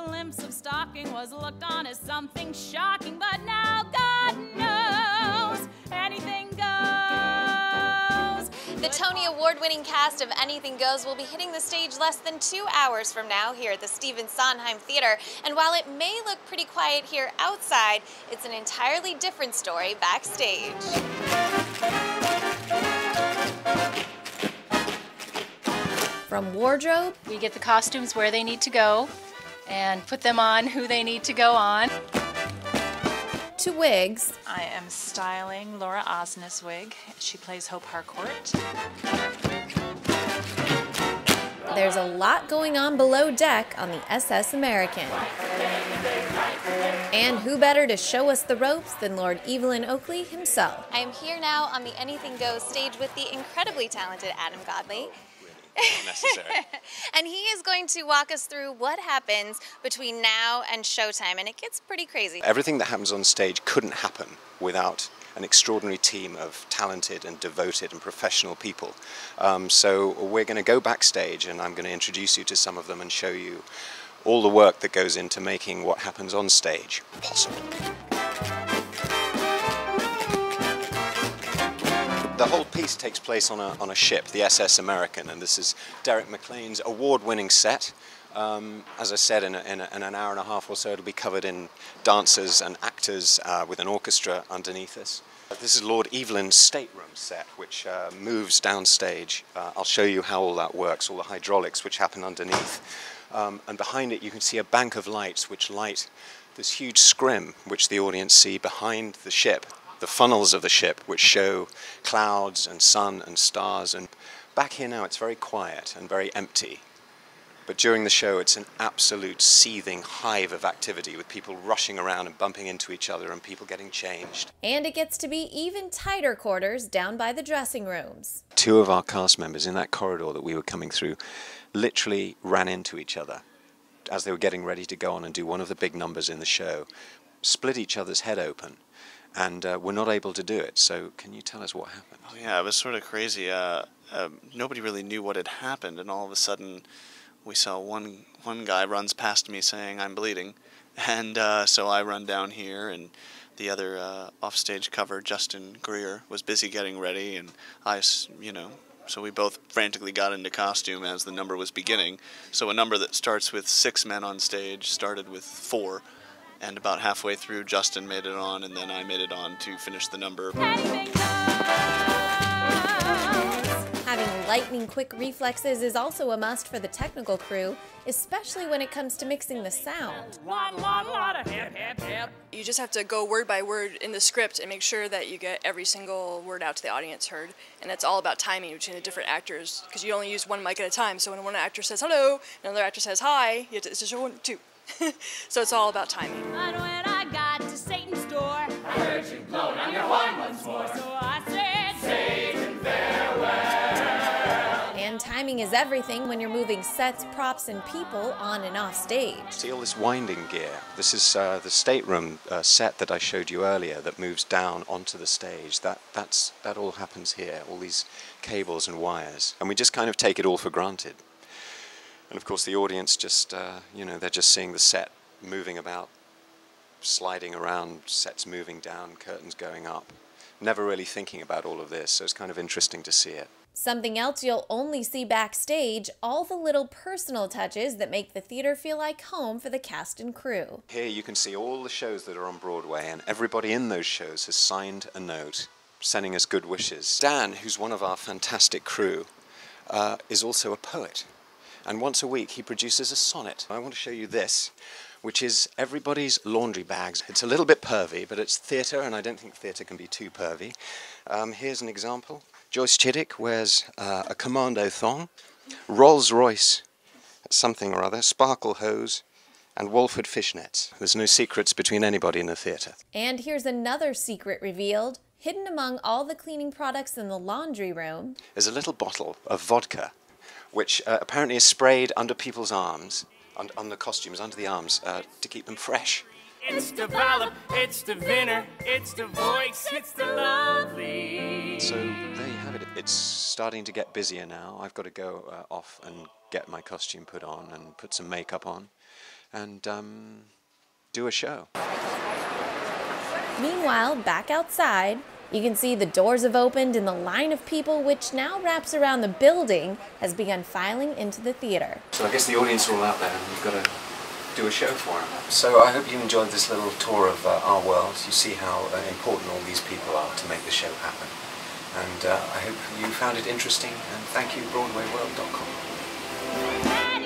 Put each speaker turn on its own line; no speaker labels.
glimpse of stalking was looked on as something shocking, but now God knows anything goes.
The Tony Award-winning cast of Anything Goes will be hitting the stage less than 2 hours from now here at the Stephen Sondheim Theater. And while it may look pretty quiet here outside, it's an entirely different story backstage.
From wardrobe,
we get the costumes where they need to go and put them on who they need to go on.
To wigs.
I am styling Laura Osnes' wig. She plays Hope Harcourt.
There's a lot going on below deck on the SS American. And who better to show us the ropes than Lord Evelyn Oakley himself?
I am here now on the Anything Goes stage with the incredibly talented Adam Godley.
Necessary.
And he is going to walk us through what happens between now and showtime, and it gets pretty crazy.
Everything that happens on stage couldn't happen without an extraordinary team of talented and devoted and professional people. So we're going to go backstage, and I'm going to introduce you to some of them and show you all the work that goes into making what happens on stage possible. The whole piece takes place on a ship, the SS American, and this is Derek McLean's award-winning set. As I said, in an hour and a half or so, it'll be covered in dancers and actors with an orchestra underneath us. This is Lord Evelyn's stateroom set, which moves downstage. I'll show you how all that works, all the hydraulics which happen underneath. And behind it you can see a bank of lights which light this huge scrim which the audience see behind the ship. The funnels of the ship which show clouds and sun and stars, and back here now it's very quiet and very empty. But during the show it's an absolute seething hive of activity with people rushing around and bumping into each other and people getting changed.
And it gets to be even tighter quarters down by the dressing rooms.
Two of our cast members in that corridor that we were coming through literally ran into each other as they were getting ready to go on and do one of the big numbers in the show, split each other's head open. And we're not able to do it. So can you tell us what happened?
Oh, yeah, it was sort of crazy. Nobody really knew what had happened, and all of a sudden we saw one guy runs past me saying, "I'm bleeding." And so I run down here, and the other offstage cover, Justin Greer, was busy getting ready, and so we both frantically got into costume as the number was beginning. So a number that starts with 6 men on stage started with 4. And about halfway through, Justin made it on, and then I made it on to finish the number.
Having lightning-quick reflexes is also a must for the technical crew, especially when it comes to mixing the sound.
You just have to go word by word in the script and make sure that you get every single word out to the audience heard. And it's all about timing between the different actors, because you only use one mic at a time. So when one actor says hello, and another actor says hi, it's just 1, 2. So it's all about timing.
But when I got to Satan's door, I heard you blowing on your horn once more. So I said, Satan, farewell.
And timing is everything when you're moving sets, props, and people on and off stage.
See all this winding gear? This is the stateroom set that I showed you earlier that moves down onto the stage. That all happens here, all these cables and wires. And we just kind of take it all for granted. And of course the audience just, they're just seeing the set moving about, sliding around, sets moving down, curtains going up. Never really thinking about all of this, so it's kind of interesting to see it.
Something else you'll only see backstage, all the little personal touches that make the theater feel like home for the cast and crew.
Here you can see all the shows that are on Broadway, and everybody in those shows has signed a note sending us good wishes. Dan, who's one of our fantastic crew, is also a poet. And once a week he produces a sonnet. I want to show you this, which is everybody's laundry bags. It's a little bit pervy, but it's theatre, and I don't think theatre can be too pervy. Here's an example. Joyce Chiddick wears a commando thong, Rolls Royce something or other, sparkle hose, and Walford fishnets. There's no secrets between anybody in the theatre.
And here's another secret revealed. Hidden among all the cleaning products in the laundry room,
there's a little bottle of vodka, which apparently is sprayed under people's arms, on the costumes, under the arms, to keep them fresh.
It's the Valor, it's the Vinner, it's the Voice, it's the Lovely.
So there you have it. It's starting to get busier now. I've got to go off and get my costume put on and put some makeup on and do a show.
Meanwhile, back outside, you can see the doors have opened and the line of people, which now wraps around the building, has begun filing into the theater.
So I guess the audience are all out there and we've got to do a show for them. So I hope you enjoyed this little tour of our world. You see how important all these people are to make the show happen. And I hope you found it interesting, and thank you, BroadwayWorld.com.